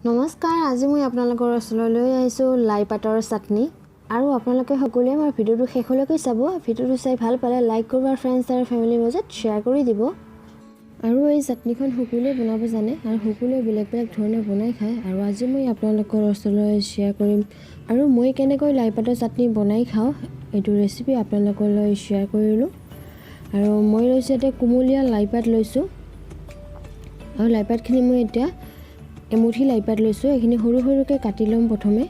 নমস্কাৰ, আজি মই আপোনালোকৰ ওচৰলৈ আহিছোঁ লাই পাতৰ চাটনি। আৰু আপোনালোকে সকলোৱে মোৰ ভিডিঅ'টো শেষলৈকে চাব। ভিডিঅ'টো চাই ভাল পালে লাইক কৰিব আৰু ফ্ৰেণ্ডছ আৰু ফেমিলিৰ মাজত শ্বেয়াৰ কৰি দিব। আৰু এই চাটনিখন সকলোৱে বনাব জানে আৰু সকলোৱে বেলেগ বেলেগ ধৰণে বনাই খায়। আৰু আজি মই আপোনালোকৰ ওচৰলৈ শ্বেয়াৰ কৰিম আৰু মই কেনেকৈ লাই পাতৰ চাটনি বনাই খাওঁ এইটো ৰেচিপি আপোনালোকলৈ শ্বেয়াৰ কৰিলোঁ। আৰু মই লৈছোঁ এতিয়া কুমলীয়া লাই পাত লৈছোঁ। আৰু লাই পাতখিনি মই এতিয়া এমুঠি লাই পাত লৈছোঁ। এইখিনি সৰু সৰুকৈ কাটি ল'ম প্ৰথমে,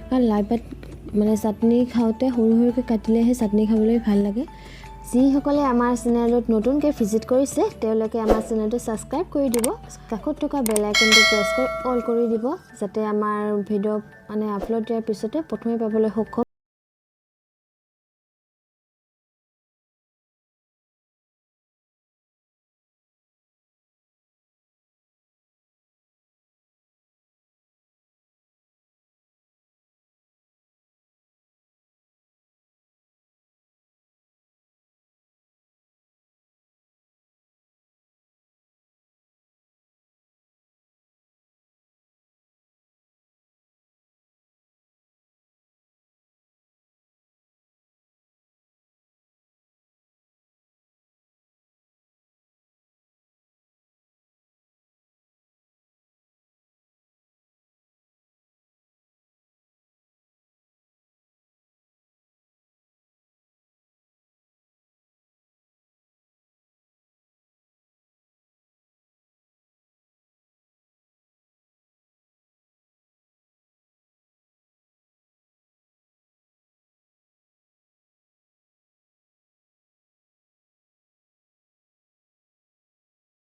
কাৰণ লাই পাত চাটনি খাওঁতে সৰু সৰুকৈ কাটিলেহে চাটনি খাবলৈ ভাল লাগে। যিসকলে আমাৰ চেনেলত নতুনকৈ ভিজিট কৰিছে তেওঁলোকে আমাৰ চেনেলটো ছাবস্ক্ৰাইব কৰি দিব, কাষত থকা বেল আইকনটো প্ৰেছ কৰি অল কৰি দিব, যাতে আমাৰ ভিডিঅ' আপলোড দিয়াৰ পিছতে প্ৰথমে পাবলৈ সক্ষম।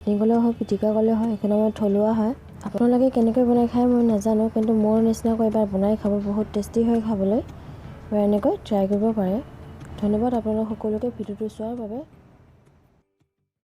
চাটনি গ'লেও হয়, পিটিকা গ'লেও হয়, এইখন আমাৰ থলুৱা হয়। আপোনালোকে কেনেকৈ বনাই খায় মই নাজানো, কিন্তু মোৰ নিচিনাকৈ এবাৰ বনাই খাব, বহুত টেষ্টি হয় খাবলৈ। আৰু এনেকৈ ট্ৰাই কৰিব পাৰে। ধন্যবাদ আপোনালোক সকলোকে ভিডিঅ'টো চোৱাৰ বাবে।